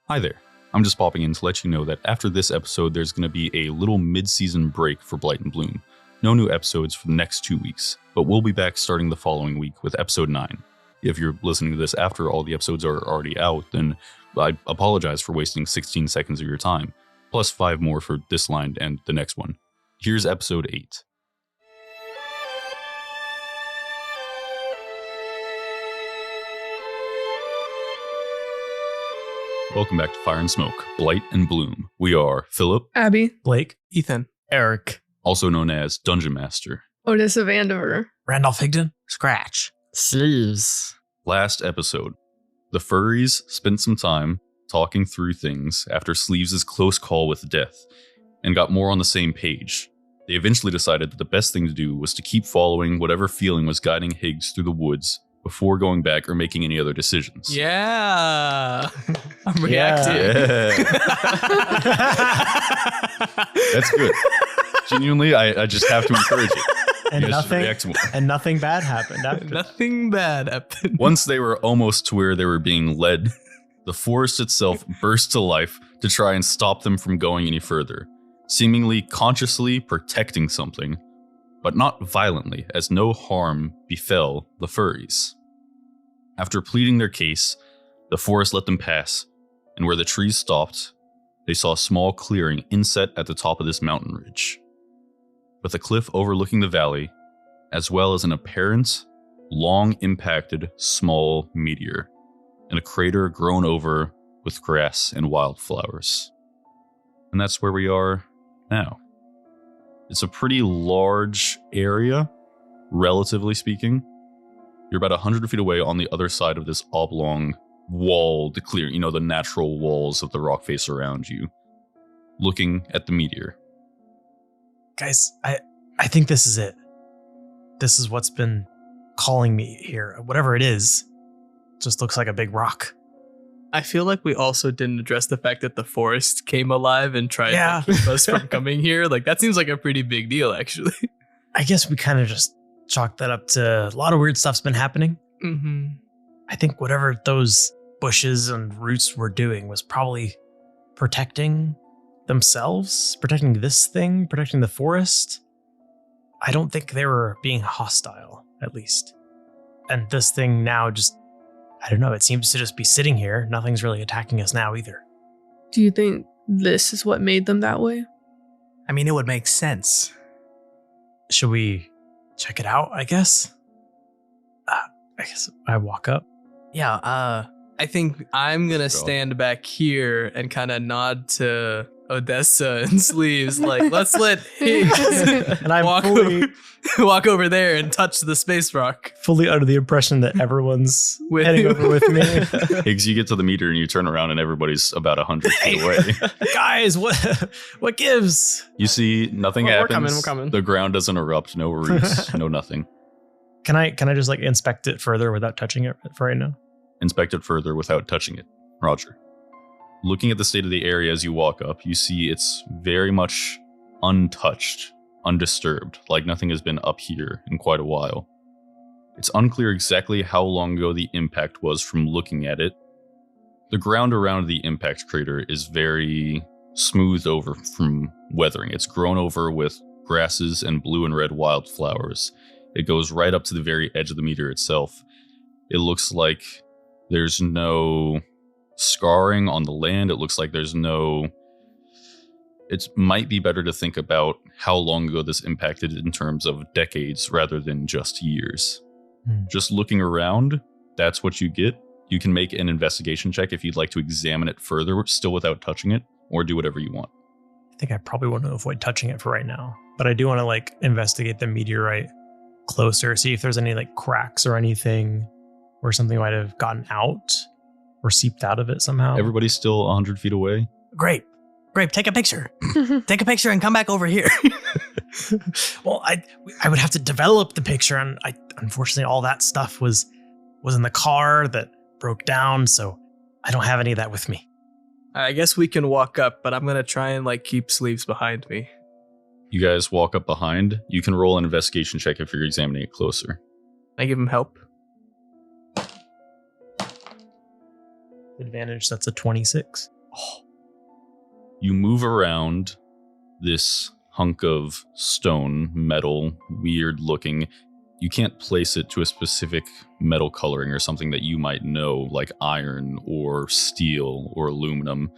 Hi there. I'm just popping in to let you know that after this episode, there's going to be a little mid-season break for Blight and Bloom. No new episodes for the next 2 weeks, but we'll be back starting the following week with episode 9. If you're listening to this after all the episodes are already out, then I apologize for wasting 16 seconds of your time, plus 5 more for this line and the next one. Here's episode 8. Welcome back to Fire and Smoke, Blight and Bloom. We are Philip, Abby, Blake, Ethan, Eric, also known as Dungeon Master. Otis of Andover, Randolph Higdon, Scratch, Sleeves. Last episode, the Furries spent some time talking through things after Sleeves' close call with death and got more on the same page. They eventually decided that the best thing to do was to keep following whatever feeling was guiding Higgs through the woods before going back or making any other decisions. Yeah. I'm reacting. Yeah. That's good. Genuinely, I just have to encourage it. And nothing bad happened after. Nothing bad happened. Once they were almost to where they were being led, the forest itself burst to life to try and stop them from going any further, seemingly consciously protecting something, but not violently, as no harm befell the Furries. After pleading their case, the forest let them pass, and where the trees stopped, they saw a small clearing inset at the top of this mountain ridge, with a cliff overlooking the valley, as well as an apparent, long-impacted small meteor, and a crater grown over with grass and wildflowers. And that's where we are now. It's a pretty large area, relatively speaking. You're about 100 feet away on the other side of this oblong wall to clear, the natural walls of the rock face around you, looking at the meteor. Guys, I think this is it. This is what's been calling me here. Whatever it is, just looks like a big rock. I feel like we also didn't address the fact that the forest came alive and tried to keep us from coming here. Like, that seems like a pretty big deal, actually. I guess we kind of just chalked that up to a lot of weird stuff's been happening. Mm-hmm. I think whatever those bushes and roots were doing was probably protecting themselves, protecting this thing, protecting the forest. I don't think they were being hostile, at least. And this thing now just, I don't know, it seems to just be sitting here. Nothing's really attacking us now either. Do you think this is what made them that way? I mean, it would make sense. Should we check it out, I guess? I guess I walk up. Yeah, I think I'm going to stand back here and kind of nod to Odessa and Sleeves, like, let's let Higgs and I walk over there and touch the space rock. Fully under the impression that everyone's heading over with me. Higgs, you get to the meter and you turn around and everybody's about 100 feet away. Guys, what gives? You see, nothing happens. We're coming. The ground doesn't erupt, no roots, no nothing. Can I just like inspect it further without touching it for right now? Inspect it further without touching it. Roger. Looking at the state of the area as you walk up, you see it's very much untouched, undisturbed, like nothing has been up here in quite a while. It's unclear exactly how long ago the impact was from looking at it. The ground around the impact crater is very smoothed over from weathering. It's grown over with grasses and blue and red wildflowers. It goes right up to the very edge of the meteor itself. It looks like there's no scarring on the land. It looks like there's no... It might be better to think about how long ago this impacted in terms of decades rather than just years. Just looking around, that's what you get. You can make an investigation check if you'd like to examine it further, still without touching it, or do whatever you want. I think I probably want to avoid touching it for right now, but I do want to like investigate the meteorite closer, see if there's any like cracks or anything, or something might have gotten out or seeped out of it somehow. Everybody's still 100 feet away. Great. Take a picture. Take a picture and come back over here. Well, I would have to develop the picture, and unfortunately all that stuff was in the car that broke down, so I don't have any of that with me. I guess we can walk up, but I'm going to try and like keep Sleeves behind me. You guys walk up behind. You can roll an investigation check if you're examining it closer. I give him help. Advantage, that's a 26. You move around this hunk of stone, metal, weird looking. You can't place it to a specific metal coloring or something that you might know, like iron or steel or aluminum.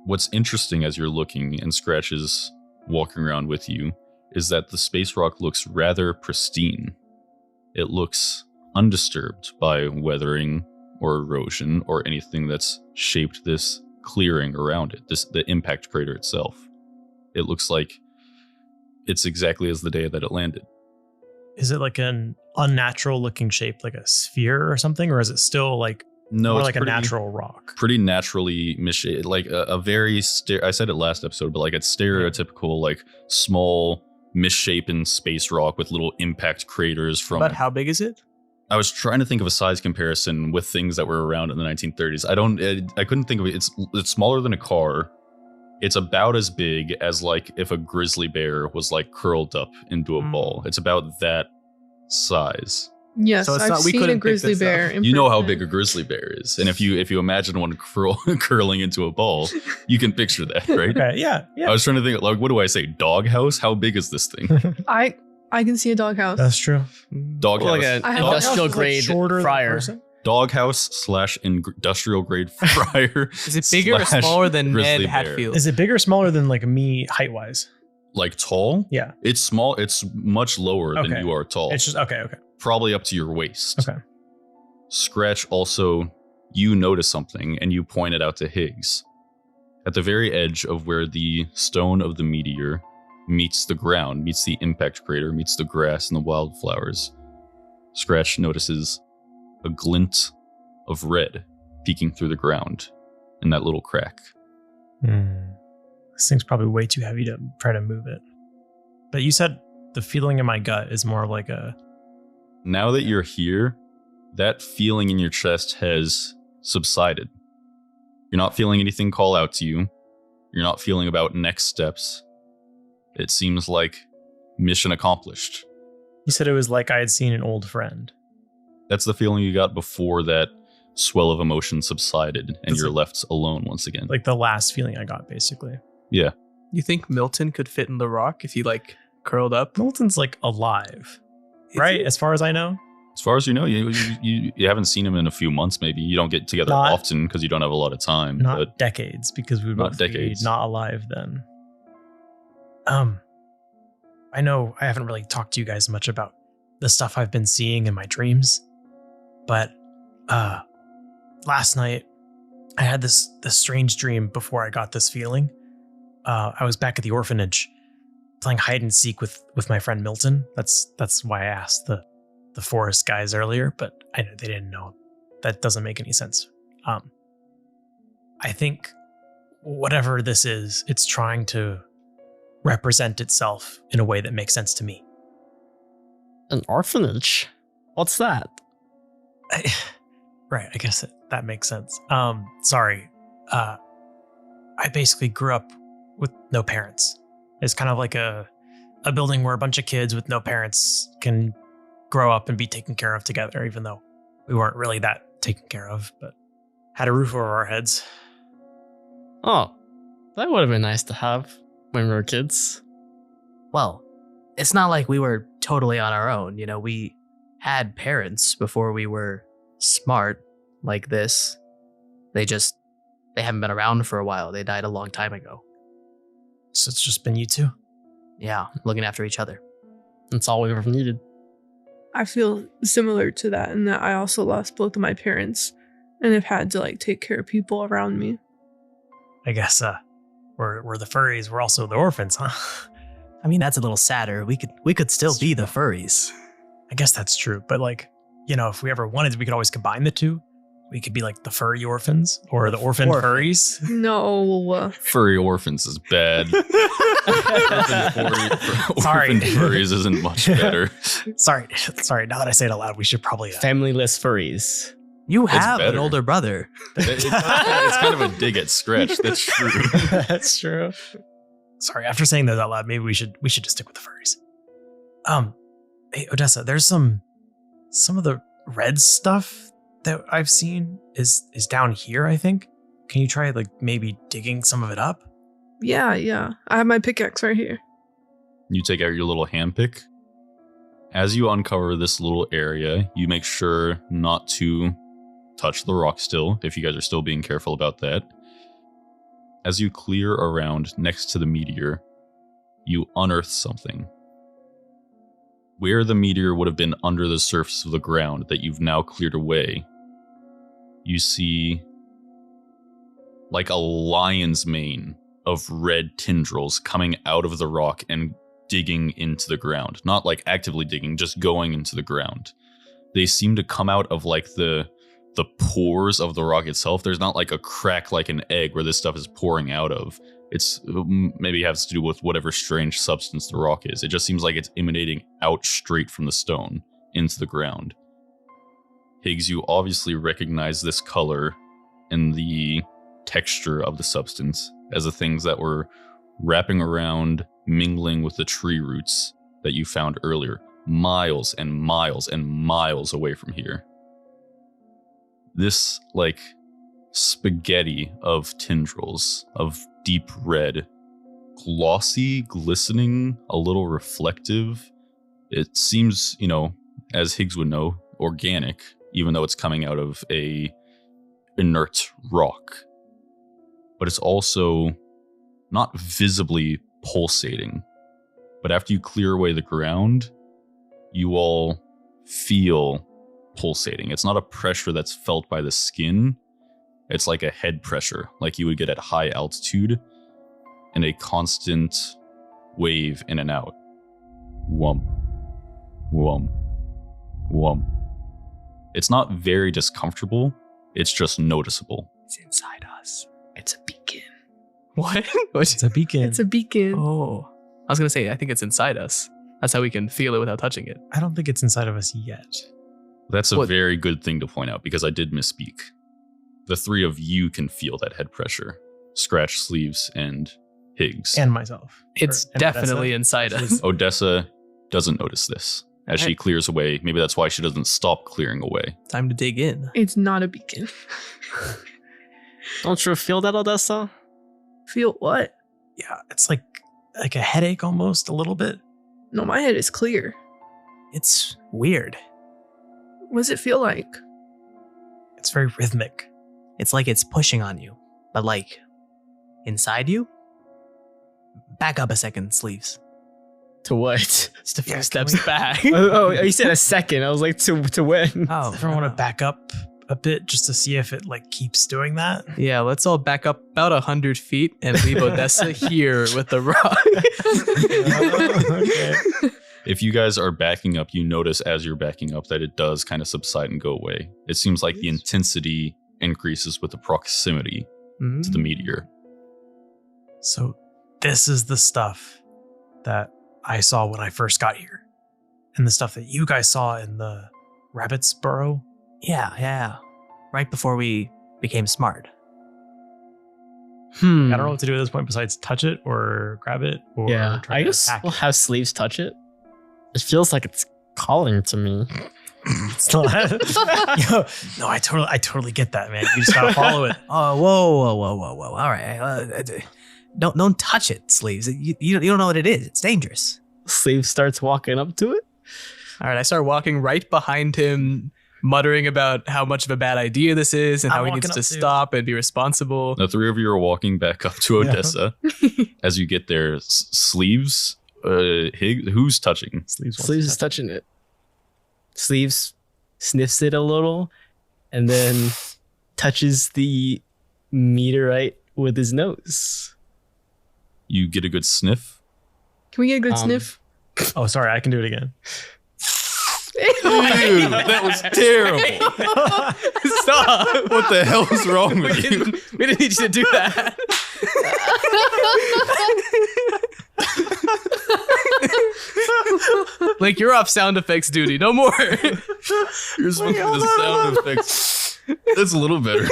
What's interesting as you're looking, and Scratch is walking around with you, is that the space rock looks rather pristine. It looks undisturbed by weathering or erosion or anything that's shaped this clearing around it, the impact crater itself. It looks like it's exactly as the day that it landed. Is it like an unnatural looking shape, like a sphere or something? Or is it still like more like a natural rock? Pretty naturally misshaped, like a very, I said it last episode, but like it's stereotypical, like small, misshapen space rock with little impact craters from But how big is it? I was trying to think of a size comparison with things that were around in the 1930s. I couldn't think of it. It's smaller than a car. It's about as big as like if a grizzly bear was like curled up into a ball. It's about that size. Yes, So it's I've not- we seen a couldn't pick grizzly this up. bear. in You know how person. big a grizzly bear is, and if you imagine one curling into a ball, you can picture that, right? Okay, yeah. I was trying to think, like, what do I say? Doghouse? How big is this thing? I can see a doghouse. That's true. Doghouse. Like an I have- industrial Doghouse is, like, grade shorter than a fryer. person? Doghouse / industrial grade fryer. Is it bigger or slash smaller than Ned grizzly bear. Hatfield? Is it bigger or smaller than like me height wise? Like tall? Yeah. It's small. It's much lower than Okay. you are tall. It's just okay. Probably up to your waist. Okay. Scratch also, you notice something and you point it out to Higgs. At the very edge of where the stone of the meteor meets the ground, meets the impact crater, meets the grass and the wildflowers, Scratch notices a glint of red peeking through the ground in that little crack. This thing's probably way too heavy to try to move it. But you said the feeling in my gut is more of like a... Now that you're here, that feeling in your chest has subsided. You're not feeling anything call out to you. You're not feeling about next steps. It seems like mission accomplished. You said it was like I had seen an old friend. That's the feeling you got before that swell of emotion subsided and Is you're it- left alone once again. Like the last feeling I got, basically. Yeah. You think Milton could fit in the rock if he like curled up? Milton's like alive, Is right? he? As far as I know. As far as you know, you haven't seen him in a few months maybe. You don't get together Not- often because you don't have a lot of time. Not But decades, because we would Not both be decades. not alive then. I know I haven't really talked to you guys much about the stuff I've been seeing in my dreams, but last night I had this strange dream before I got this feeling. I was back at the orphanage playing hide and seek with my friend Milton. That's why I asked the forest guys earlier, but I know they didn't know. That doesn't make any sense. I think whatever this is, it's trying to represent itself in a way that makes sense to me. An orphanage? What's that? Right, I guess that makes sense. Sorry. I basically grew up with no parents. It's kind of like a building where a bunch of kids with no parents can grow up and be taken care of together, even though we weren't really that taken care of, but had a roof over our heads. Oh, that would have been nice to have when we were kids. Well, it's not like we were totally on our own. You know, we had parents before we were smart like this. They haven't been around for a while. They died a long time ago. So it's just been you two? Yeah, looking after each other. That's all we ever needed. I feel similar to that in that I also lost both of my parents and have had to like take care of people around me. I guess we're the furries, we're also the orphans, huh? I mean, that's a little sadder. We could still be the furries. I guess that's true, but like, you know, if we ever wanted, we could always combine the two. We could be like the furry orphans or the orphan furries. No. furry orphans is bad. Sorry. Orphan furries isn't much better. Sorry. Now that I say it out loud, we should probably. Familyless furries. You have an better. older brother. It's kind of a dig at Scratch. That's true. That's true. Sorry. After saying those out loud, maybe we should just stick with the furries. Hey Odessa, there's some of the red stuff that I've seen is down here. I think can you try like maybe digging some of it up? Yeah. I have my pickaxe right here. You take out your little hand pick. As you uncover this little area, you make sure not to touch the rock still, if you guys are still being careful about that. As you clear around next to the meteor, you unearth something. Where the meteor would have been under the surface of the ground that you've now cleared away, you see like a lion's mane of red tendrils coming out of the rock and digging into the ground. Not like actively digging, just going into the ground. They seem to come out of like the pores of the rock itself. There's not like a crack like an egg where this stuff is pouring out of. It's maybe has to do with whatever strange substance the rock is. It just seems like it's emanating out straight from the stone into the ground. Higgs, you obviously recognize this color and the texture of the substance as the things that were wrapping around, mingling with the tree roots that you found earlier, miles and miles and miles away from here. This, like, spaghetti of tendrils, of deep red, glossy, glistening, a little reflective. It seems, as Higgs would know, organic, even though it's coming out of a inert rock. But it's also not visibly pulsating. But after you clear away the ground, you all feel pulsating. It's not a pressure that's felt by the skin. It's like a head pressure, like you would get at high altitude, and a constant wave in and out. Whump, whump, whump. It's not very discomfortable. It's just noticeable. It's inside us. It's a beacon. What? It's a beacon. It's a beacon. Oh. I was going to say, I think it's inside us. That's how we can feel it without touching it. I don't think it's inside of us yet. That's a What? very good thing to point out because I did misspeak. The three of you can feel that head pressure. Scratch, Sleeves, and Higgs. And myself. It's And definitely Odessa. inside us. Odessa doesn't notice this as she Alright. clears away. Maybe that's why she doesn't stop clearing away. Time to dig in. It's not a beacon. Don't you feel that, Odessa? Feel what? Yeah, it's like a headache almost, a little bit. No, my head is clear. It's weird. What does it feel like? It's very rhythmic. It's like it's pushing on you, but like inside you. Back up a second, Sleeves. To what? Just a few Yeah, steps can we- back. Oh, you said a second. I was like, to when? Oh, Does everyone want to back up a bit just to see if it like keeps doing that? Yeah, let's all back up about 100 feet and leave Odessa here with the rock. Okay. If you guys are backing up, you notice as you're backing up that it does kind of subside and go away. It seems like the intensity increases with the proximity to the meteor. So this is the stuff that I saw when I first got here. And the stuff that you guys saw in the rabbit's burrow. Yeah. Right before we became smart. I don't know what to do at this point besides touch it or grab it or Yeah, try I to guess attack we'll it. have Sleeves touch it. It feels like it's calling to me. It's not. Yo, no, I totally get that, man. You just gotta follow it. Oh, whoa. All right. Don't touch it, Sleeves. You don't know what it is. It's dangerous. Sleeves starts walking up to it. All right, I start walking right behind him, muttering about how much of a bad idea this is and I'm how he walking needs up to too. stop and be responsible. The three of you are walking back up to Yeah. Odessa. As you get there, Sleeves, Higgs, who's touching? Sleeves Sleeves is touching it. Sleeves sniffs it a little and then touches the meteorite with his nose. You get a good sniff. Can we get a good sniff? Oh, sorry, I can do it again. Dude, that was terrible. Stop! What the hell is wrong with you? We didn't need you to do that. Like, you're off sound effects duty. No more. You're supposed to do the sound effects. That's a little better.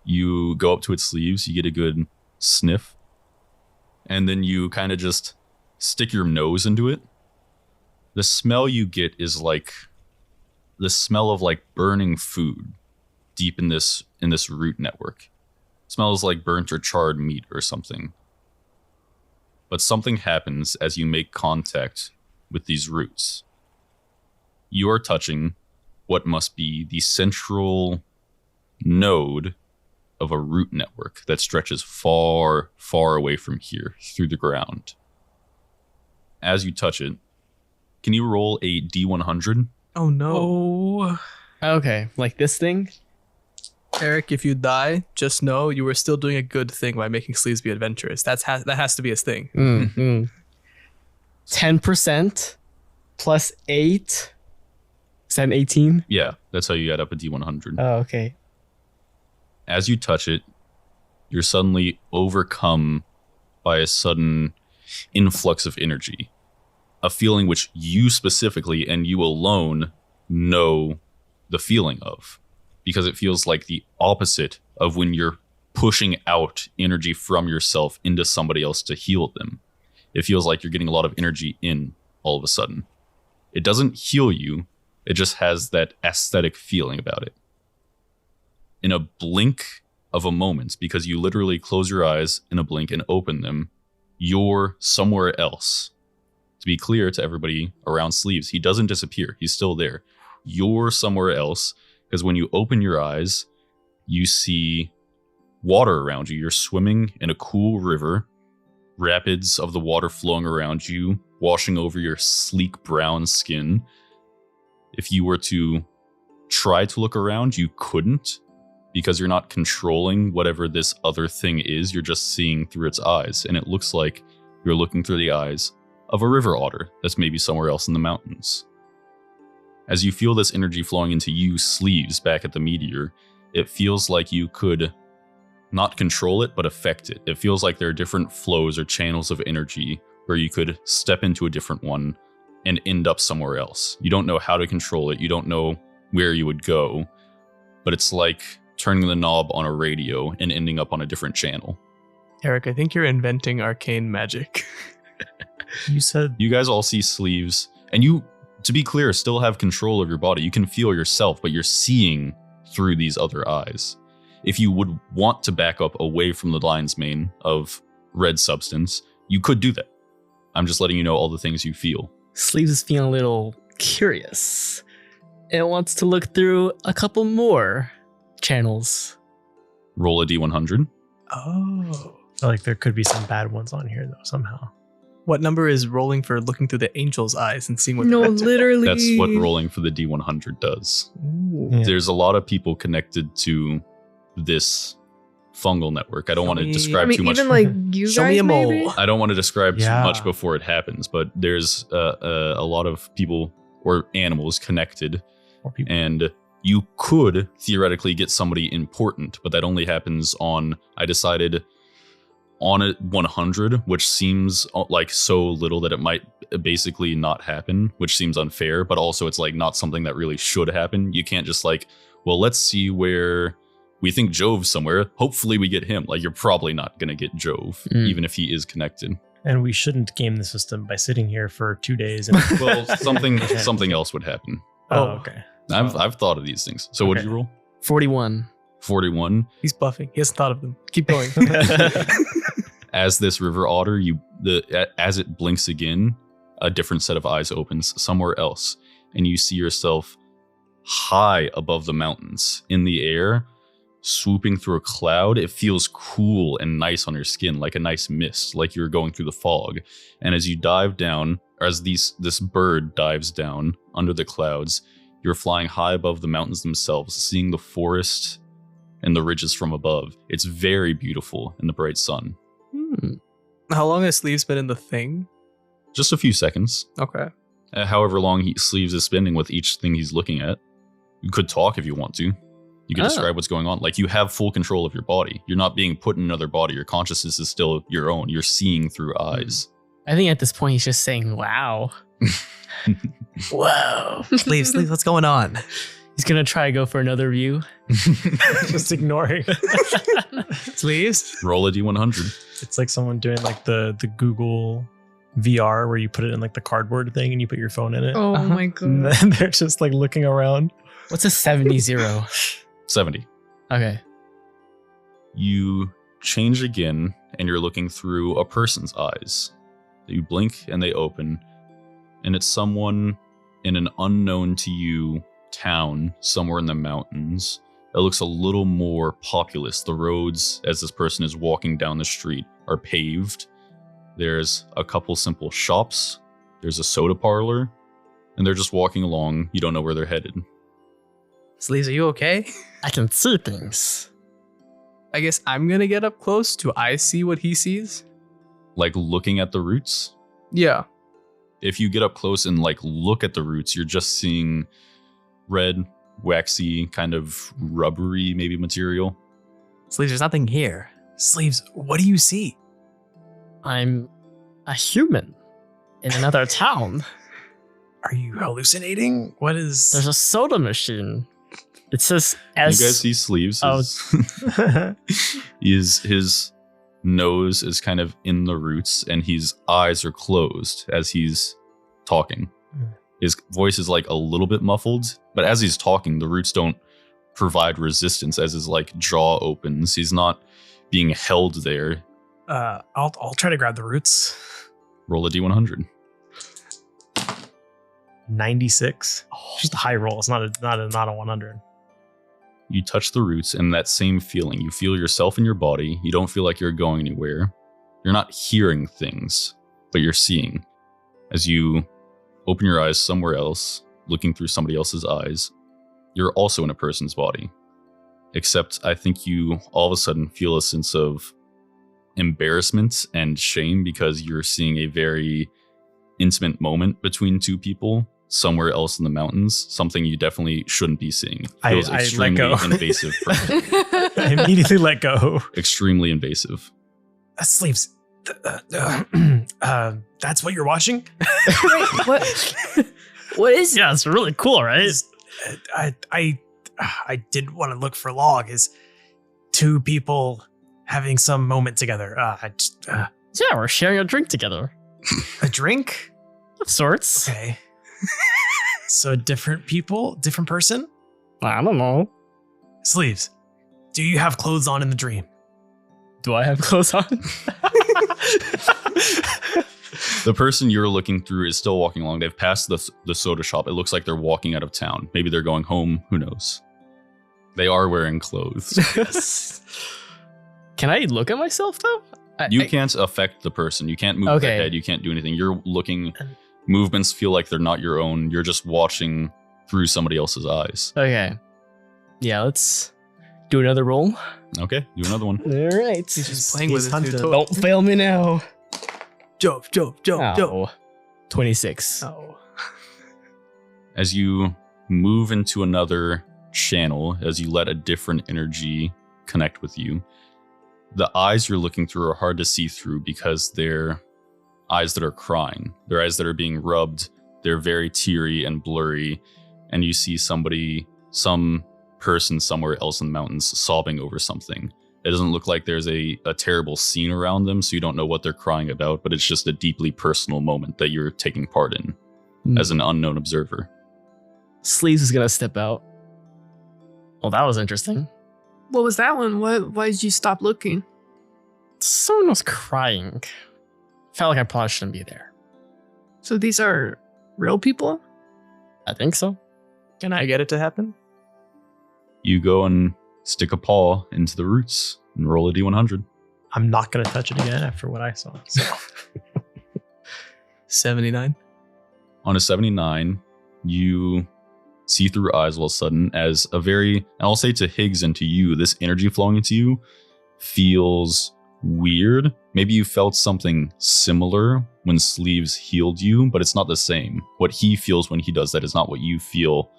You go up to its sleeves, you get a good sniff, and then you kind of just stick your nose into it. The smell you get is like the smell of like burning food deep in this root network. It smells like burnt or charred meat or something. But something happens as you make contact with these roots. You are touching what must be the central node of a root network that stretches far, far away from here through the ground. As you touch it, can you roll a D100? Oh no. Oh. Okay, like this thing? Eric, if you die, just know you were still doing a good thing by making Sleeves be adventurous. That has to be his thing. 10% plus 8. Is that an 18? Yeah, that's how you add up a D100. Oh, okay. As you touch it, you're suddenly overcome by a sudden influx of energy. A feeling which you specifically and you alone know the feeling of. Because it feels like the opposite of when you're pushing out energy from yourself into somebody else to heal them. It feels like you're getting a lot of energy in all of a sudden. It doesn't heal you. It just has that aesthetic feeling about it. In a blink of a moment, because you literally close your eyes in a blink and open them, you're somewhere else. To be clear to everybody around Sleeves, he doesn't disappear. He's still there. You're somewhere else, because when you open your eyes, you see water around you. You're swimming in a cool river, rapids of the water flowing around you, washing over your sleek brown skin. If you were to try to look around, you couldn't, because you're not controlling whatever this other thing is. You're just seeing through its eyes, and it looks like you're looking through the eyes of a river otter that's maybe somewhere else in the mountains. As you feel this energy flowing into you, Sleeves, back at the meteor, it feels like you could not control it, but affect it. It feels like there are different flows or channels of energy where you could step into a different one and end up somewhere else. You don't know how to control it. You don't know where you would go, but it's like turning the knob on a radio and ending up on a different channel. Eric, I think you're inventing arcane magic. You said You guys all see Sleeves, and you, to be clear, still have control of your body. You can feel yourself, but you're seeing through these other eyes. If you would want to back up away from the lion's mane of red substance, you could do that. I'm just letting you know all the things you feel. Sleeves is feeling a little curious. It wants to look through a couple more channels. Roll a D100. Oh. I feel like there could be some bad ones on here though somehow. What number is rolling for looking through the angel's eyes and seeing what No, they're into? literally. That's what rolling for the D100 does. Ooh. Yeah. There's a lot of people connected to this fungal network. I don't want to me- describe I mean, too much. even like you Show guys, me a mole. maybe? I don't want to describe Yeah. too much before it happens, but there's a lot of people or animals connected, Or people. and you could theoretically get somebody important, but that only happens on, I decided, on a 100, which seems like so little that it might basically not happen, which seems unfair, but also it's like not something that really should happen. You can't just like, well, let's see where we think Jove's somewhere. Hopefully we get him. Like, you're probably not going to get Jove, even if he is connected. And we shouldn't game the system by sitting here for 2 days. And Well, something else would happen. oh, okay. I've thought of these things. So what did Okay. you roll? 41. 41. He's buffing. He hasn't thought of them. Keep going. As this river otter, as it blinks again, a different set of eyes opens somewhere else, and you see yourself high above the mountains in the air, swooping through a cloud. It feels cool and nice on your skin, like a nice mist, like you're going through the fog. And as you dive down, or as this bird dives down under the clouds, you're flying high above the mountains themselves, seeing the forest and the ridges from above. It's very beautiful in the bright sun. How long has Sleeves been in the thing? Just a few seconds. Okay. However long Sleeves is spending with each thing he's looking at. You could talk if you want to. You could Oh. describe what's going on. Like, you have full control of your body. You're not being put in another body. Your consciousness is still your own. You're seeing through eyes. I think at this point he's just saying, wow. Whoa. Sleeves, what's going on? He's going to try to go for another view. Just ignoring. Sleeves? Roll a D100. It's like someone doing like the Google VR where you put it in like the cardboard thing and you put your phone in it. Oh Uh-huh. my And god. then they're just like looking around. What's a 70? 70. Okay. You change again, and you're looking through a person's eyes. You blink, and they open, and it's someone in an unknown to you town somewhere in the mountains. It looks a little more populous. The roads, as this person is walking down the street, are paved. There's a couple simple shops. There's a soda parlor, and they're just walking along. You don't know where they're headed. Sleeves, are you okay? I can see things. I guess I'm gonna get up close. Do I see what he sees? Like looking at the roots. Yeah. If you get up close and like look at the roots, you're just seeing red, waxy, kind of rubbery maybe material. Sleeves, there's nothing here. Sleeves, what do you see? I'm a human in another town. Are you hallucinating? What is. There's a soda machine. It says You S. guys see Sleeves. Oh. His nose is kind of in the roots, and his eyes are closed as he's talking. His voice is like a little bit muffled, but as he's talking, the roots don't provide resistance as his like jaw opens. He's not being held there. I'll try to grab the roots. Roll a D100. 96. Just a high roll. It's not a 100. You touch the roots, and that same feeling. You feel yourself in your body. You don't feel like you're going anywhere. You're not hearing things, but you're seeing. As you open your eyes somewhere else, looking through somebody else's eyes, you're also in a person's body. Except I think you all of a sudden feel a sense of embarrassment and shame because you're seeing a very intimate moment between two people somewhere else in the mountains, something you definitely shouldn't be seeing. It feels I let extremely go. invasive. I immediately let go. Extremely invasive. Sleeves. That's what you're watching? Wait, what? What is Yeah, it's really cool, right? I did want to look for log. Is two people having some moment together. Yeah, we're sharing a drink together. A drink? Of sorts. Okay. So different people, different person? I don't know. Sleeves, do you have clothes on in the dream? Do I have clothes on? The person you're looking through is still walking along. They've passed the soda shop. It looks like they're walking out of town. Maybe they're going home. Who knows? They are wearing clothes. Can I look at myself though? You can't affect the person. You can't move their Okay. head. You can't do anything. You're looking. Movements feel like they're not your own. You're just watching through somebody else's eyes. Okay. Yeah, let's do another roll. Okay, do another one. All right. He's just playing with his new toy. Don't fail me now. Jump. Oh, 26. Oh. As you move into another channel, as you let a different energy connect with you, the eyes you're looking through are hard to see through because they're eyes that are crying. They're eyes that are being rubbed. They're very teary and blurry. And you see some person somewhere else in the mountains sobbing over something. It doesn't look like there's a terrible scene around them, so you don't know what they're crying about, but it's just a deeply personal moment that you're taking part in as an unknown observer. Sleeves is gonna step out. Well, that was interesting. What was that one? Why did you stop looking? Someone was crying. Felt like I probably shouldn't be there. So these are real people? I think so. Can I get it to happen? You go and stick a paw into the roots and roll a D100. I'm not going to touch it again after what I saw. So. 79. On a 79, you see through eyes all of a sudden as a very, and I'll say to Higgs and to you, this energy flowing into you feels weird. Maybe you felt something similar when Sleeves healed you, but it's not the same. What he feels when he does that is not what you feel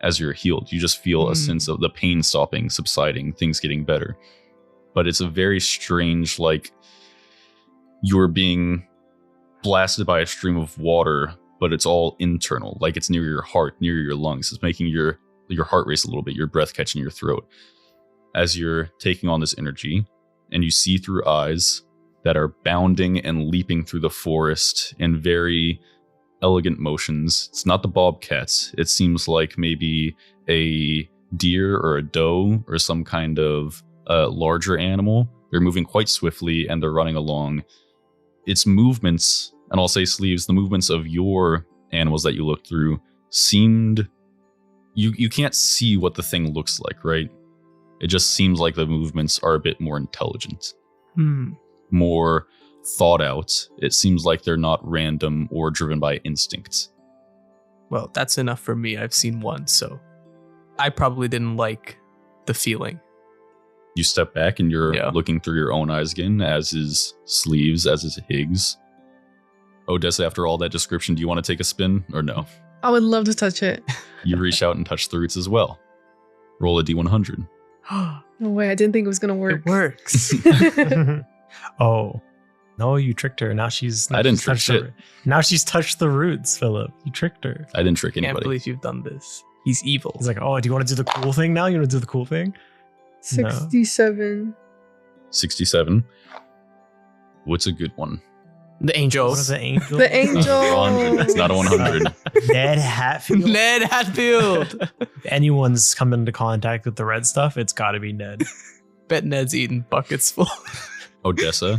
as you're healed. You just feel a sense of the pain stopping, subsiding, things getting better. But it's a very strange, like you're being blasted by a stream of water, but it's all internal, like it's near your heart, near your lungs. It's making your heart race a little bit, your breath catching your throat. As you're taking on this energy, and you see through eyes that are bounding and leaping through the forest in very elegant motions. It's not the bobcats. It seems like maybe a deer or a doe or some kind of larger animal. They're moving quite swiftly and they're running along. Its movements, and I'll say Sleeves, the movements of your animals that you looked through seemed... You can't see what the thing looks like, right? It just seems like the movements are a bit more intelligent. More thought out. It seems like they're not random or driven by instincts. Well, that's enough for me. I've seen one, so I probably didn't like the feeling. You step back and you're looking through your own eyes again, as is Sleeves, as is Higgs. Odessa, after all that description, do you want to take a spin or no? I would love to touch it. You reach out and touch the roots as well. Roll a D100. No way, I didn't think it was going to work. It works. Oh, no, you tricked her. Now she's... I didn't trick shit. Now she's touched the roots, Philip. You tricked her. I didn't trick anybody. Can't believe you've done this. He's evil. He's like, oh, do you want to do the cool thing now? You want to do the cool thing? 67. 67. What's a good one? The angels. What is the angel? The angel. It's not a 100. Ned Hatfield. Ned Hatfield. If anyone's come into contact with the red stuff, it's got to be Ned. Bet Ned's eating buckets full. Odessa,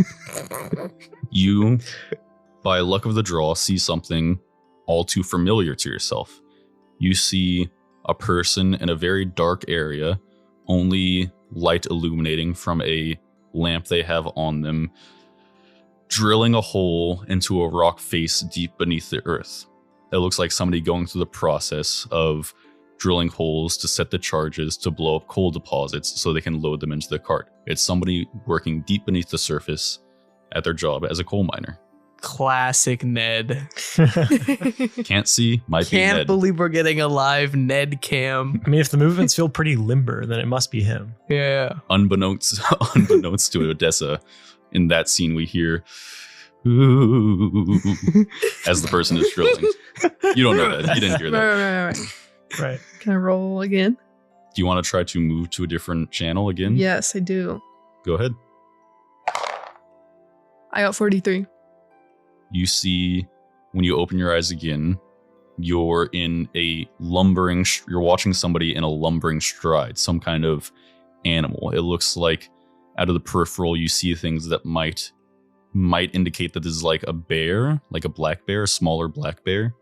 you, by luck of the draw, see something all too familiar to yourself. You see a person in a very dark area, only light illuminating from a lamp they have on them, drilling a hole into a rock face deep beneath the earth. It looks like somebody going through the process of drilling holes to set the charges to blow up coal deposits so they can load them into the cart. It's somebody working deep beneath the surface at their job as a coal miner. Classic Ned. Can't see, might be Ned. Can't believe we're getting a live Ned cam. I mean, if the movements feel pretty limber, then it must be him. Yeah. Unbeknownst to Odessa, in that scene we hear, ooh, as the person is drilling. You don't know that. You didn't hear that. Right. Can I roll again? Do you want to try to move to a different channel again? Yes, I do. Go ahead. I got 43. You see, when you open your eyes again, you're in a lumbering, you're watching somebody in a lumbering stride, some kind of animal. It looks like out of the peripheral, you see things that might indicate that this is like a bear, like a black bear, a smaller black bear.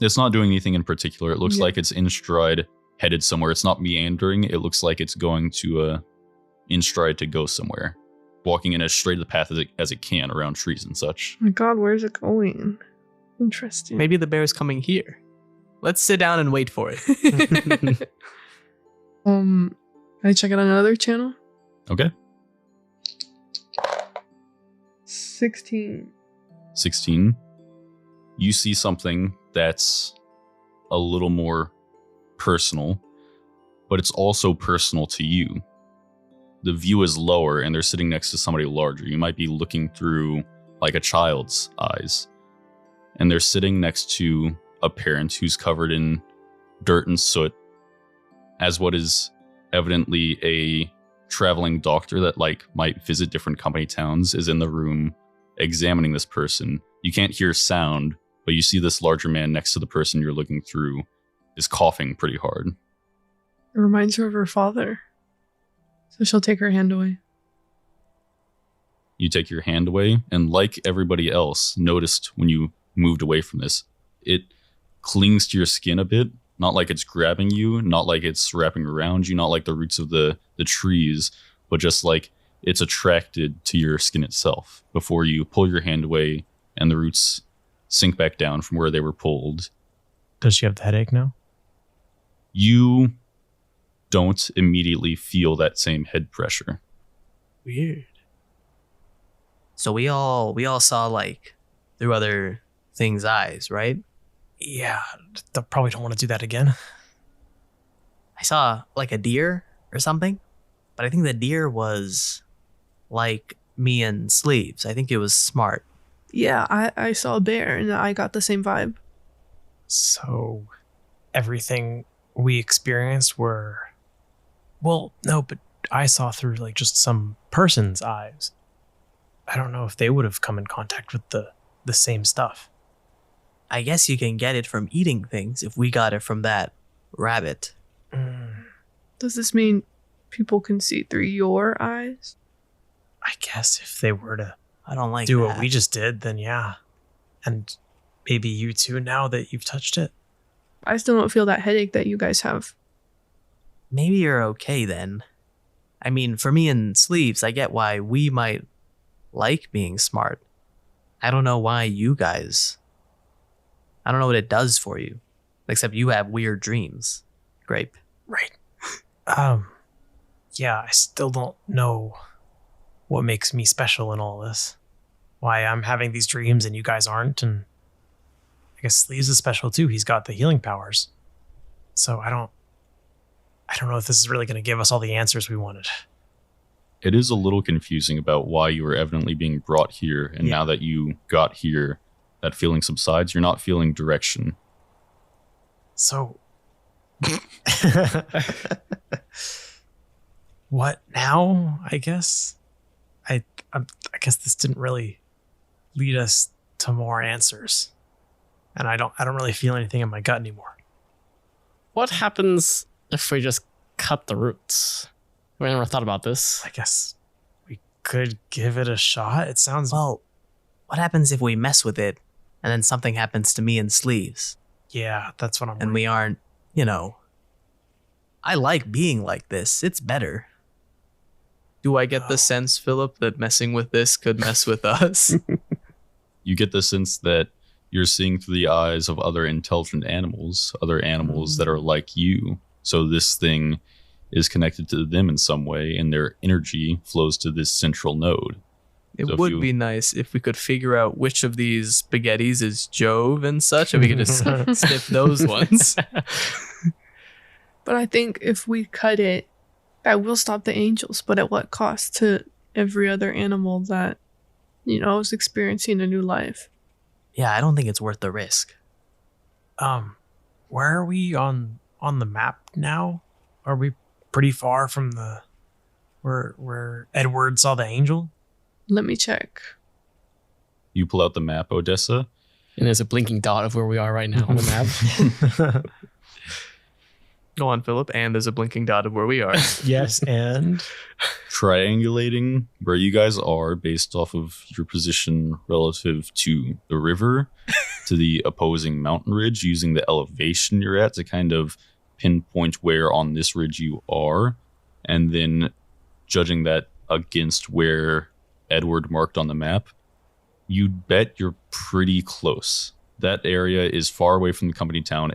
It's not doing anything in particular. It looks like it's in stride, headed somewhere. It's not meandering. It looks like it's going to in stride to go somewhere, walking in as straight a path as it can around trees and such. Oh my God, where's it going? Interesting. Maybe the bear's coming here. Let's sit down and wait for it. Can I check it on another channel? Okay. 16. 16. You see something that's a little more personal, but it's also personal to you. The view is lower and they're sitting next to somebody larger. You might be looking through like a child's eyes. And they're sitting next to a parent who's covered in dirt and soot, as what is evidently a traveling doctor that like might visit different company towns is in the room examining this person. You can't hear sound, but you see this larger man next to the person you're looking through is coughing pretty hard. It reminds her of her father. So she'll take her hand away. You take your hand away, and like everybody else noticed when you moved away from this, it clings to your skin a bit. Not like it's grabbing you, not like it's wrapping around you, not like the roots of the trees, but just like it's attracted to your skin itself before you pull your hand away and the roots sink back down from where they were pulled. Does she have the headache now? You don't immediately feel that same head pressure. Weird. So we all saw like through other things' eyes, right? Yeah, I probably don't want to do that again. I saw like a deer or something, but I think the deer was like me and Sleeves. I think it was smart. Yeah, I saw a bear and I got the same vibe. So everything we experienced were... Well, no, but I saw through like just some person's eyes. I don't know if they would have come in contact with the same stuff. I guess you can get it from eating things if we got it from that rabbit. Does this mean people can see through your eyes? I guess if they were to I don't like do that. what we just did, then yeah. And maybe you too now that you've touched it. I still don't feel that headache that you guys have. Maybe you're okay then. I mean, for me and Sleeves, I get why we might like being smart. I don't know why you guys. I don't know what it does for you. Except you have weird dreams. Grape. Right. Yeah, I still don't know what makes me special in all this. Why I'm having these dreams and you guys aren't, and I guess Sleeves is special too. He's got the healing powers. So I don't know if this is really going to give us all the answers we wanted. It is a little confusing about why you were evidently being brought here, and Yeah. now that you got here, that feeling subsides. You're not feeling direction. So what now? I guess I guess this didn't really lead us to more answers, and I don't really feel anything in my gut anymore. What happens if we just cut the roots? We never thought about this. I guess we could give it a shot. It sounds Well, what happens if we mess with it and then something happens to me and Sleeves yeah, that's what I'm. and we aren't, I like being like this. It's better. Do I get Oh. the sense, Philip, that messing with this could mess with us? You get the sense that you're seeing through the eyes of other intelligent animals, other animals that are like you. So this thing is connected to them in some way, and their energy flows to this central node. It So if would you- be nice if we could figure out which of these spaghettis is Jove and such, and we could just sniff those ones. But I think if we cut it, that will stop the angels. But at what cost to every other animal that, is experiencing a new life? Yeah, I don't think it's worth the risk. Where are we on the map now? Are we pretty far from the where Edward saw the angel? Let me check. You pull out the map, Odessa. And there's a blinking dot of where we are right now on the map. Go on, Philip, and there's a blinking dot of where we are. Yes, and Triangulating where you guys are based off of your position relative to the river, to the opposing mountain ridge, using the elevation you're at to kind of pinpoint where on this ridge you are, and then judging that against where Edward marked on the map, you'd bet you're pretty close. That area is far away from the company town.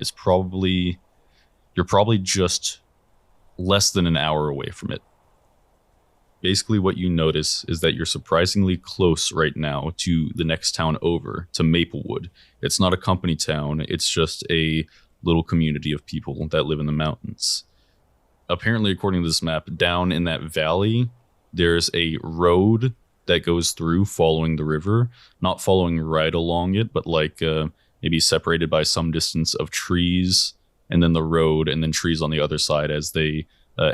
You're probably just less than an hour away from it. Basically, what you notice is that you're surprisingly close right now to the next town over, to Maplewood. It's not a company town, it's just a little community of people that live in the mountains. Apparently, according to this map, down in that valley, there's a road that goes through following the river, not following right along it, but maybe separated by some distance of trees, and then the road, and then trees on the other side as they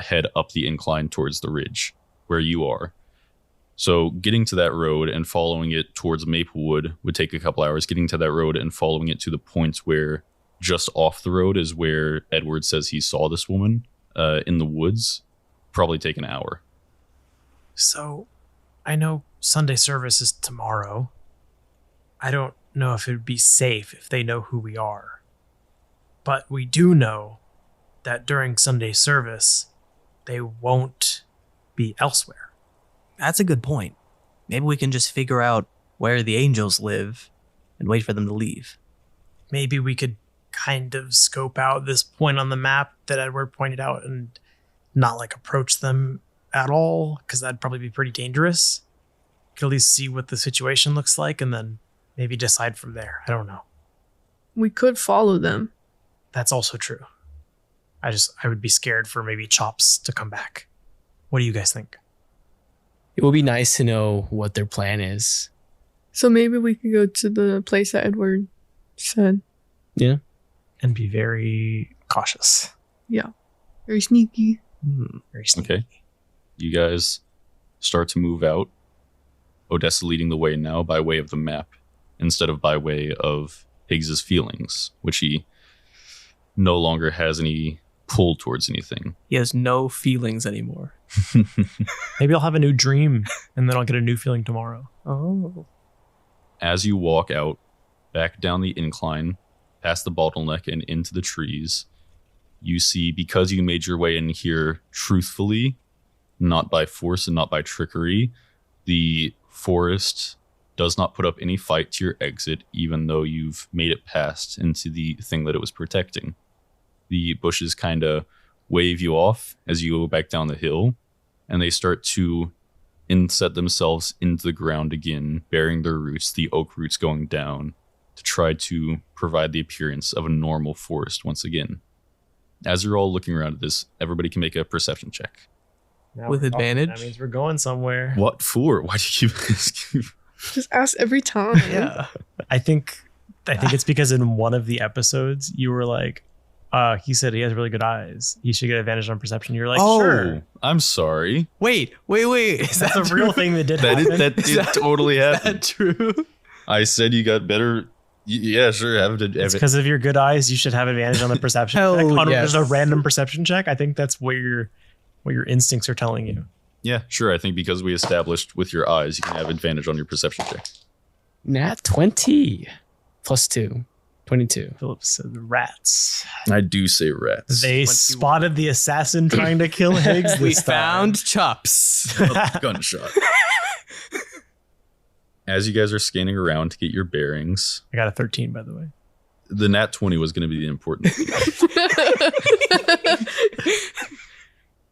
head up the incline towards the ridge where you are. So getting to that road and following it towards Maplewood would take a couple hours. Getting to that road and following it to the point where just off the road is where Edward says he saw this woman in the woods, probably take an hour. so I know Sunday service is tomorrow. I don't know if it would be safe if they know who we are. But we do know that during Sunday service, they won't be elsewhere. That's a good point. Maybe we can just figure out where the angels live and wait for them to leave. Maybe we could kind of scope out this point on the map that Edward pointed out and not approach them at all, because that'd probably be pretty dangerous. Could at least see what the situation looks like and then maybe decide from there. I don't know. We could follow them. That's also true. I would be scared for maybe Chops to come back. What do you guys think? It would be nice to know what their plan is. So maybe we could go to the place that Edward said. And be very cautious. Very sneaky. Very sneaky. Okay. You guys start to move out. Odessa leading the way now by way of the map, instead of by way of Higgs's feelings, which he no longer has any pull towards anything. He has no feelings anymore. Maybe I'll have a new dream and then I'll get a new feeling tomorrow. Oh. As you walk out, back down the incline, past the bottleneck and into the trees, you see, because you made your way in here truthfully, not by force and not by trickery, the forest does not put up any fight to your exit, even though you've made it past into the thing that it was protecting. The bushes kind of wave you off as you go back down the hill, and they start to inset themselves into the ground again, bearing their roots, the oak roots going down, to try to provide the appearance of a normal forest once again. As you're all looking around at this, everybody can make a perception check. Now With we're talking. advantage? That means we're going somewhere. What for? Why do you keep asking? Just ask every time. Yeah. I think it's because in one of the episodes you were like, he said he has really good eyes. He should get advantage on perception. You're like, sure. I'm sorry. Wait. Is That's that a real true? thing that did That happen. did totally Is happen. that true? I said you got better. Yeah, sure. Have it. It's because of your good eyes. You should have advantage on the perception Hell check. On yes. just a random perception check. I think that's what your instincts are telling you. Yeah, sure. I think because we established with your eyes, you can have advantage on your perception check. Nat 20 plus 2. 22. Philip said rats. I do say rats. They 21. spotted the assassin trying to kill Higgs. We this time. found chops. A gunshot. As you guys are scanning around to get your bearings, I got a 13, by the way. the nat 20 was going to be the important thing.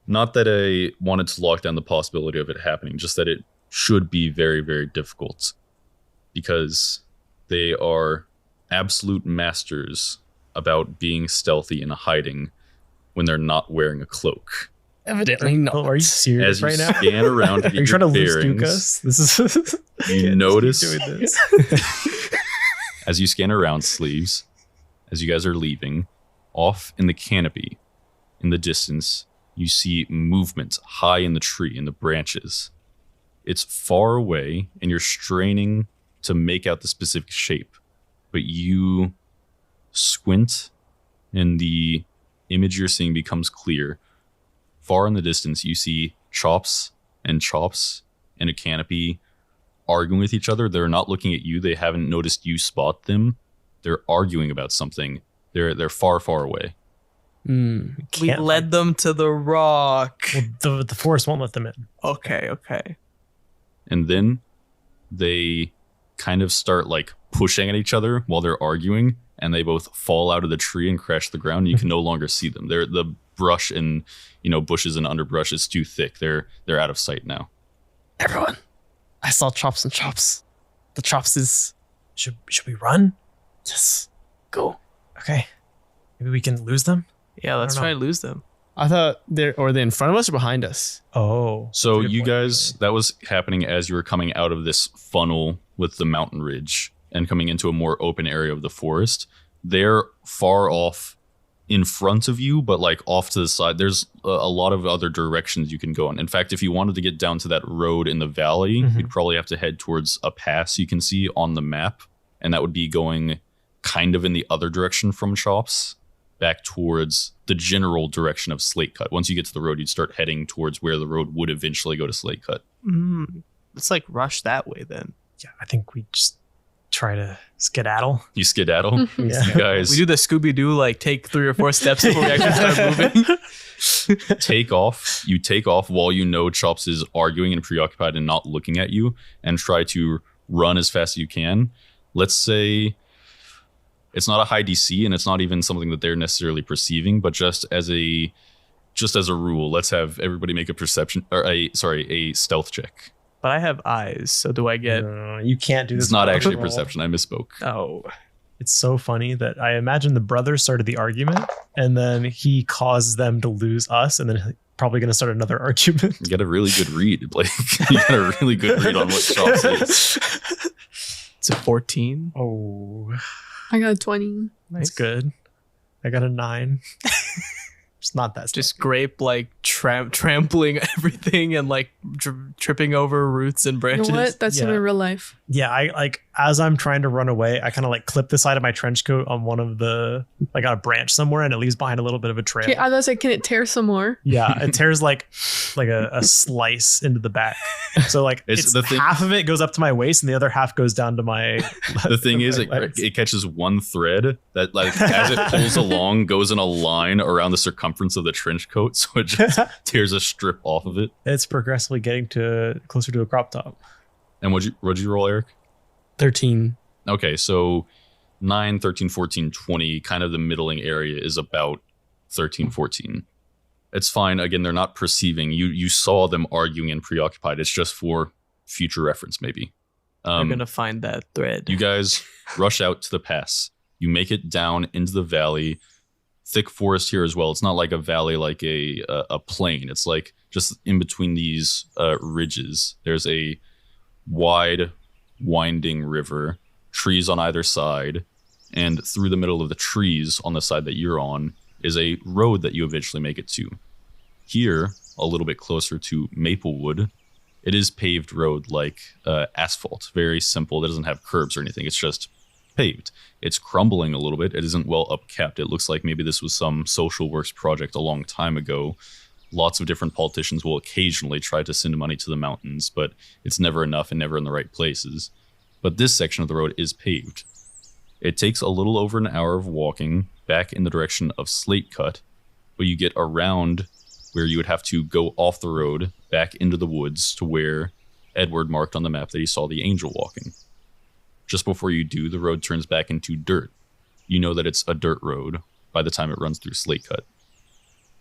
Not that I wanted to lock down the possibility of it happening, just that it should be very, very difficult. Because they are absolute masters about being stealthy and hiding when they're not wearing a cloak. Evidently not. Philip, are you serious As you right now? scan around to Are get you trying to your loose nuke bearings, us? This is you notice doing this. as you scan around, Sleeves, as you guys are leaving, off in the canopy, in the distance, you see movement high in the tree, in the branches. It's far away, and you're straining to make out the specific shape, but you squint, and the image you're seeing becomes clear. Far in the distance, you see Chops in a canopy arguing with each other. They're not looking at you. They haven't noticed you spot them. They're arguing about something. They're far, far away. We Can't led them to the rock. Well, the forest won't let them in. Okay. And then they kind of start like pushing at each other while they're arguing, and they both fall out of the tree and crash to the ground. You can no longer see them. The brush and bushes and underbrush is too thick. They're out of sight now. Everyone, I saw Chops and Chops. The Chops is... Should we run? Yes. Go. Okay. Maybe we can lose them? Yeah, let's don't try know. to lose them. I thought they're in front of us or behind us? Oh. So good you point. guys, that was happening as you were coming out of this funnel with the mountain ridge and coming into a more open area of the forest. They're far off in front of you, but like off to the side. There's a lot of other directions you can go in. In fact, if you wanted to get down to that road in the valley, Mhm. you'd probably have to head towards a pass you can see on the map. And that would be going kind of in the other direction from Chops, back towards the general direction of Slate Cut. Once you get to the road, you'd start heading towards where the road would eventually go to Slate Cut. Let's like rush that way then. Yeah, I think we just try to skedaddle. You skedaddle. Yeah. You guys We do the Scooby Doo, like take 3 or 4 steps before we actually start moving. take off. You take off while you know Chops is arguing and preoccupied and not looking at you, and try to run as fast as you can. Let's say it's not a high DC and it's not even something that they're necessarily perceiving, but just as a rule, let's have everybody make a perception or a stealth check. But I have eyes, so do I get? You can't do this. It's not without actually a roll. perception. I misspoke. Oh, It's so funny that I imagine the brother started the argument and then he caused them to lose us and then he's probably going to start another argument. You got a really good read, Blake. You got a really good read on what Chops is. it's a 14. Oh, I got a 20. that's good. I got a 9. It's not that Just stealthy. Grape like trampling everything and like tripping over roots and You branches. know what? That's him Yeah. in real life. Yeah, I like as I'm trying to run away, I kind of like clip the side of my trench coat on one of the like on a branch somewhere, and it leaves behind a little bit of a trail. Okay, I was like, can it tear some more? Yeah, it tears like a slice into the back. So like It's it's the thing- half of it goes up to my waist, and the other half goes down to my. The thing is, my legs. it catches one thread that, like, as it pulls along, goes in a line around the circumference of the trench coat, so it just tears a strip off of it. It's progressively getting to closer to a crop top. And what'd you roll, Eric? 13. Okay, so 9, 13, 14, 20, kind of the middling area is about 13, 14. It's fine. Again, they're not perceiving. You saw them arguing and preoccupied. It's just for future reference, maybe. We're gonna find that thread. You guys rush out to the pass. You make it down into the valley. Thick forest here as well. It's not like a valley, like a plain. It's like just in between these ridges. There's a wide, winding river, trees on either side, and through the middle of the trees on the side that you're on is a road that you eventually make it to. Here, a little bit closer to Maplewood, it is paved road like asphalt. Very simple. It doesn't have curbs or anything. It's just paved. It's crumbling a little bit. It isn't well upkept. It looks like maybe this was some social works project a long time ago. Lots of different politicians will occasionally try to send money to the mountains, but it's never enough and never in the right places. But this section of the road is paved. It takes a little over an hour of walking back in the direction of Slate Cut, but you get around where you would have to go off the road back into the woods to where Edward marked on the map that he saw the angel walking. Just before you do, the road turns back into dirt. You know that it's a dirt road by the time it runs through Slate Cut.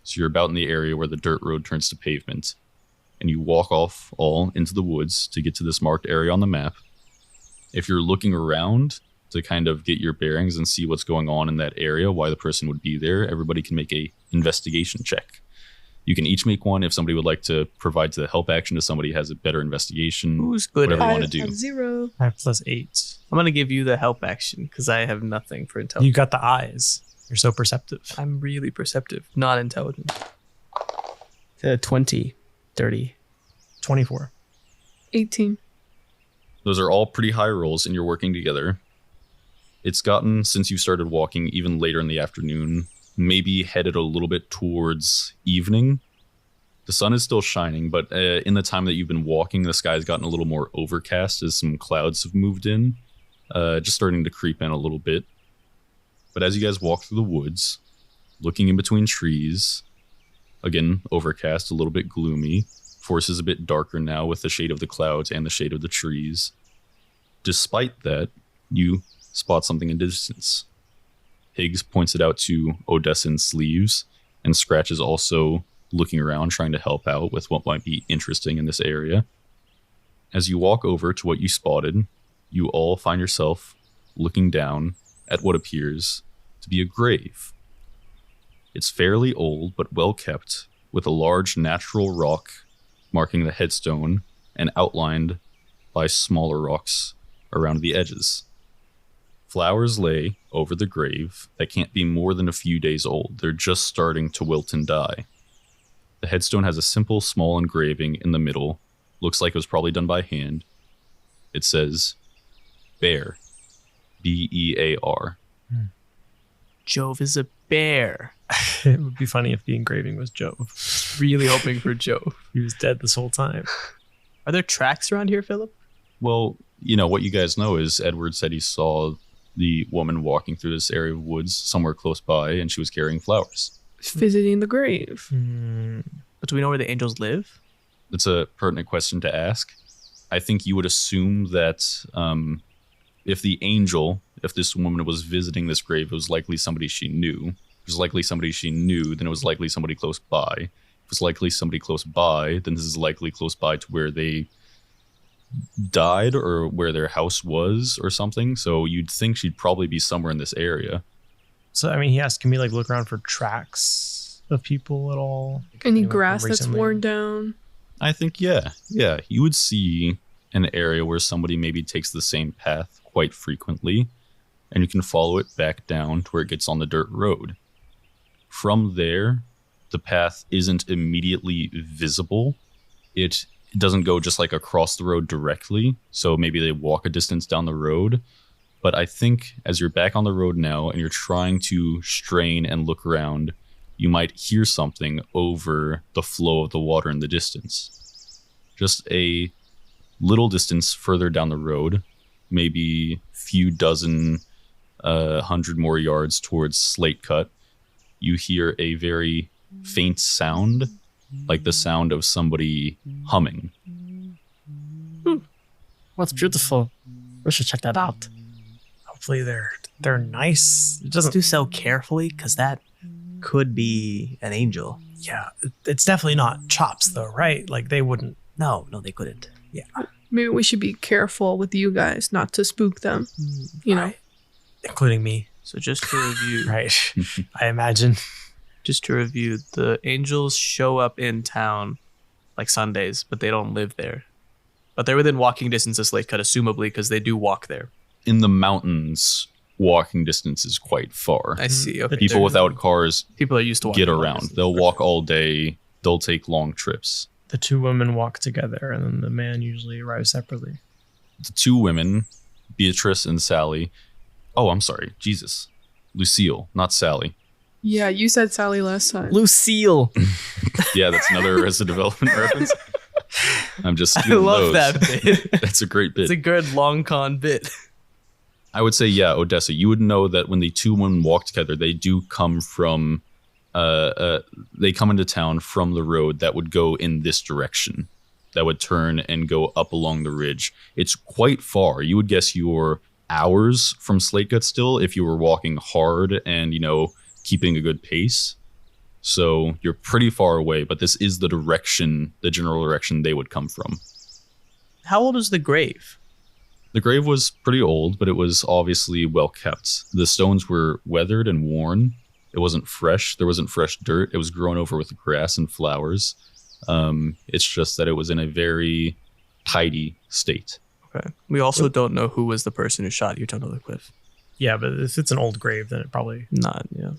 So you're about in the area where the dirt road turns to pavement, and you walk off all into the woods to get to this marked area on the map. If you're looking around to kind of get your bearings and see what's going on in that area, why the person would be there, everybody can make a investigation check. You can each make one if somebody would like to provide to the help action to somebody who has a better investigation. Who's good Whatever at you it? wanna do. 0. 5 + 8. I'm gonna give you the help action because I have nothing for intelligence. You got the eyes. You're so perceptive. I'm really perceptive, not intelligent. 20. 30. 24. 18. Those are all pretty high rolls, and you're working together. It's gotten, since you started walking, even later in the afternoon, maybe headed a little bit towards evening. The sun is still shining, but in the time that you've been walking, the sky's gotten a little more overcast as some clouds have moved in, just starting to creep in a little bit. But as you guys walk through the woods, looking in between trees, again, overcast, a little bit gloomy, forest is a bit darker now with the shade of the clouds and the shade of the trees. Despite that, you spot something in the distance. Higgs points it out to Odessa and Sleeves, and Scratch is also looking around trying to help out with what might be interesting in this area. As you walk over to what you spotted, you all find yourself looking down at what appears to be a grave. It's fairly old but well kept, with a large natural rock marking the headstone and outlined by smaller rocks around the edges. Flowers lay over the grave that can't be more than a few days old. They're just starting to wilt and die. The headstone has a simple, small engraving in the middle. Looks like it was probably done by hand. It says, Bear. B-E-A-R. Jove is a bear. It would be funny if the engraving was Jove. Really hoping for Jove. He was dead this whole time. Are there tracks around here, Philip? Well, you know, what you guys know is Edward said he saw the woman walking through this area of woods somewhere close by, and she was carrying flowers. Visiting the grave. But do we know where the angels live? It's a pertinent question to ask. I think you would assume that if this woman was visiting this grave, it was likely somebody she knew. If it was likely somebody she knew, then it was likely somebody close by. If it was likely somebody close by, then this is likely close by to where they died or where their house was or something. So you'd think she'd probably be somewhere in this area. So, I mean, he asked, can we like look around for tracks of people at all? Any Anyone from grass that's recently? worn down. I think, yeah, you would see an area where somebody maybe takes the same path quite frequently, and you can follow it back down to where it gets on the dirt road. From there, the path isn't immediately visible. It doesn't go just like across the road directly. So maybe they walk a distance down the road. But I think as you're back on the road now and you're trying to strain and look around, you might hear something over the flow of the water in the distance. Just a little distance further down the road, maybe a few dozen, 100 more yards towards Slate Cut, you hear a very faint sound, like the sound of somebody humming. What's beautiful? We should check that out. Hopefully they're nice. It Just doesn't. do so carefully, because that could be an angel. Yeah, it's definitely not chops though, right? Like they wouldn't. No, they couldn't. Maybe we should be careful with you guys not to spook them. You know, Including me, So just to review, right? I imagine. the angels show up in town like Sundays, but they don't live there. But they're within walking distance of Slate Cut, assumably, because they do walk there. In the mountains, walking distance is quite far. I see. Okay. People without cars People are used to walking get long around. distance. They'll walk all day. They'll take long trips. The two women walk together, and then the man usually arrives separately. The two women, Beatrice and Sally. Oh, I'm sorry. Jesus. Lucille, not Sally. yeah, you said Sally last time. Lucille. Yeah, that's another Arrested Development reference. I'm just I stealing love those. that bit. That's a great bit. It's a good long con bit. I would say, yeah, Odessa, you would know that when the two women walk together, they do come from, they come into town from the road that would go in this direction, that would turn and go up along the ridge. It's quite far. You would guess you're hours from Slategut still if you were walking hard and, keeping a good pace. So you're pretty far away, but this is the direction, the general direction they would come from. How old is the grave? The grave was pretty old, but it was obviously well kept. The stones were weathered and worn. It wasn't fresh. There wasn't fresh dirt. It was grown over with grass and flowers. It's just that it was in a very tidy state. Okay. We also don't know who was the person who shot you, Don't know the cliff. Yeah, but if it's an old grave, then it probably. Not, yeah.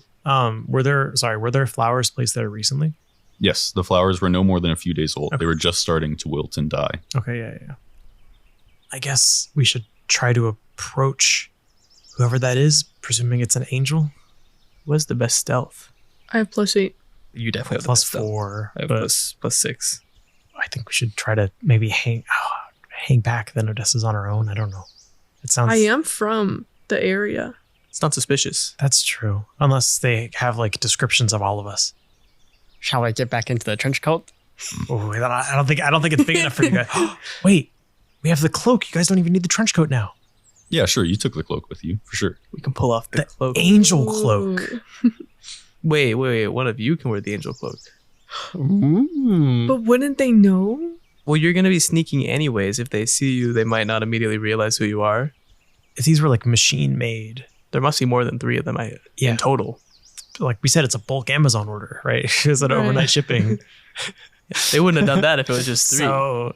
Were there flowers placed there recently? Yes, the flowers were no more than a few days old. Okay. They were just starting to wilt and die. Okay, yeah. I guess we should try to approach whoever that is, presuming it's an angel. What's the best stealth? I have +8. You definitely have Plus the best stealth. 4. I have But +6. I think we should try to maybe hang back. Then Odessa's on her own. I don't know. It sounds. I am from the area. It's not suspicious. That's true. Unless they have like descriptions of all of us. Shall I get back into the trench coat? Oh, I don't think it's big enough for you guys. Wait, we have the cloak. You guys don't even need the trench coat now. Yeah, sure. You took the cloak with you, for sure. We can pull off the The cloak. angel cloak. Ooh. Wait. One of you can wear the angel cloak. But wouldn't they know? Well, you're going to be sneaking anyways. If they see you, they might not immediately realize who you are. If these were like machine made, There must be more than 3 of them in total. like we said, it's a bulk Amazon order, right? Is it Right. overnight shipping? They wouldn't have done that if it was just 3. So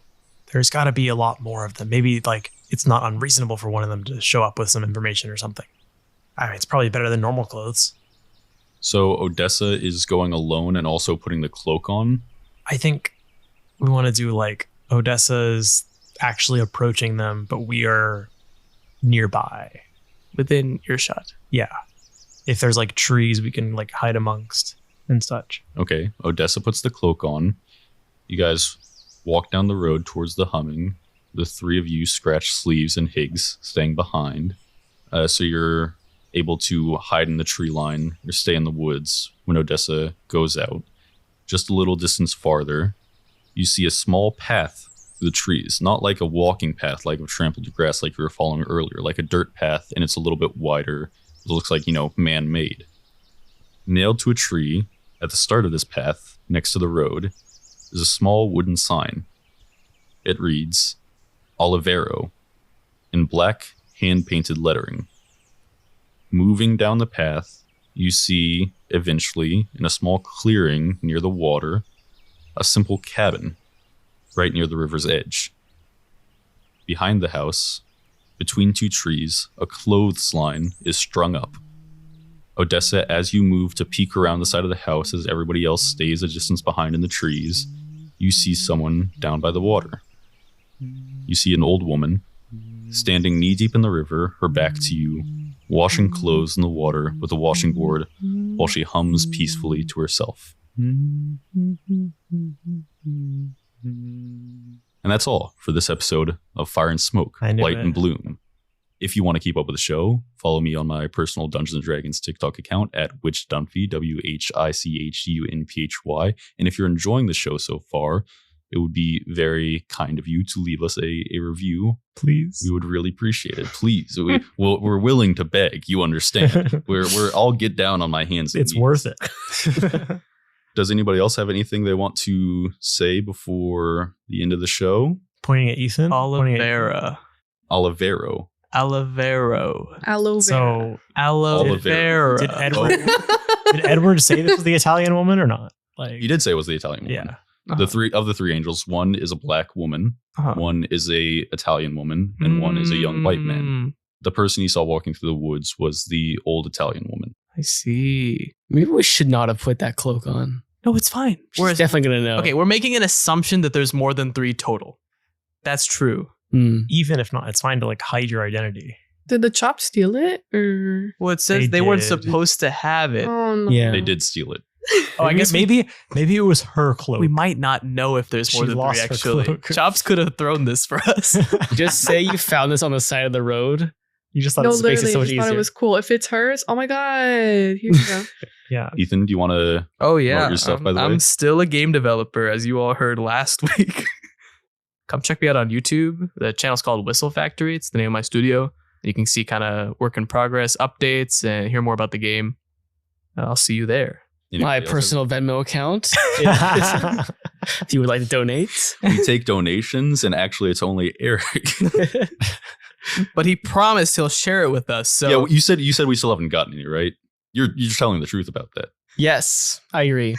there's got to be a lot more of them. Maybe like it's not unreasonable for one of them to show up with some information or something. I mean, it's probably better than normal clothes. So Odessa is going alone and also putting the cloak on. I think we want to do like Odessa's actually approaching them, but we are nearby. Within earshot. Yeah. If there's like trees we can like hide amongst and such. Okay, Odessa puts the cloak on. You guys walk down the road towards the humming. The 3 of you scratch sleeves and Higgs, staying behind. So you're able to hide in the tree line or stay in the woods when Odessa goes out. Just a little distance farther, you see a small path through the trees. Not like a walking path like of trampled grass like you were following earlier, like a dirt path, and it's a little bit wider. It looks like, man-made. Nailed to a tree at the start of this path, next to the road, is a small wooden sign. It reads, Olivero, in black hand-painted lettering. Moving down the path, you see, eventually, in a small clearing near the water, a simple cabin, right near the river's edge. Behind the house, between 2 trees, a clothesline is strung up. Odessa, as you move to peek around the side of the house as everybody else stays a distance behind in the trees, you see someone down by the water. You see an old woman standing knee-deep in the river, her back to you, washing clothes in the water with a washing board while she hums peacefully to herself. And that's all for this episode of Fire and Smoke, I knew Blight it. and Bloom. If you want to keep up with the show, follow me on my personal Dungeons & Dragons TikTok account at WitchDunphy, WHICHUNPHY. And if you're enjoying the show so far, it would be very kind of you to leave us a review. Please. We would really appreciate it. Please. We're willing to beg. You understand. I'll get down on my hands and It's knees. worth it. Does anybody else have anything they want to say before the end of the show? Pointing at Ethan. Pointing at- Olivera. Olivero. Olivero. Aloe vera. So Aloe vera. did Edward say this was the Italian woman or not? Like He did say it was the Italian woman. Yeah. The three angels, one is a black woman, Uh-huh. one is a Italian woman, and one is a young white man. Mm, The person he saw walking through the woods was the old Italian woman. I see. Maybe we should not have put that cloak on. No, it's fine. She's definitely gonna know. Okay, we're making an assumption that there's more than 3 total. That's true. even if not, it's fine to like hide your identity. Did the chop steal it? Or Well, it says They they weren't did. supposed to have it. oh no. Yeah. They did steal it. Oh, I guess maybe it was her cloak. we might not know if there's more She than 3 lost her actually. cloak. Chops could have thrown this for us. Just say you found this on the side of the road. You just thought No, this makes literally, it so I much just thought easier. it was cool. If it's hers, oh my god, here you go. yeah. Ethan, do you want to? Oh yeah, Promote your stuff, by the way. I'm still a game developer, as you all heard last week. Come check me out on YouTube. The channel's called Whistle Factory. It's the name of my studio. You can see kind of work in progress updates and hear more about the game. I'll see you there. My Anybody else personal Venmo account. If you would like to donate. we take donations, and actually, it's only Eric. But he promised he'll share it with us. So Yeah, you said we still haven't gotten any, right? You're telling the truth about that. Yes, I agree.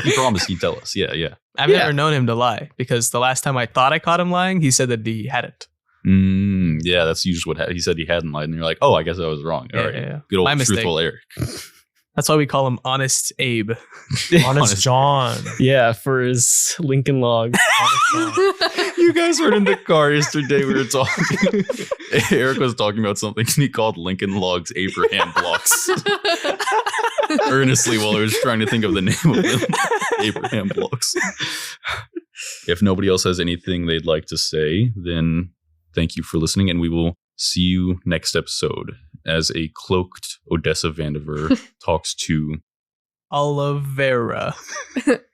He promised he'd tell us. Yeah. I've Yeah. never known him to lie, because the last time I thought I caught him lying, he said that he hadn't. Yeah, that's usually what he said. He hadn't lied, and you're like, oh, I guess I was wrong. All right, Yeah. good old My mistake. truthful Eric. That's why we call him Honest Abe. Honest John. Yeah, for his Lincoln log. You guys were in the car yesterday. We were talking. Eric was talking about something, and he called Lincoln Logs Abraham blocks earnestly while I was trying to think of the name of them. Abraham blocks. If nobody else has anything they'd like to say, then thank you for listening, and we will see you next episode as a cloaked Odessa Vandiver talks to Aloe vera.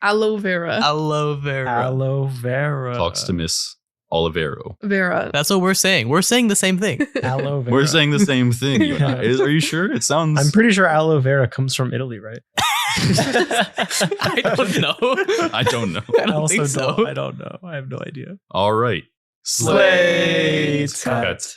Aloe vera. Aloe vera. Aloe vera. talks to Miss Olivero. Vera. That's what we're saying. We're saying the same thing. Aloe vera. We're saying the same thing. You and I. Are you sure? It sounds. I'm pretty sure aloe vera comes from Italy, right? I don't know. I don't know. I don't think so. I don't know. I have no idea. All right. Slate Cut.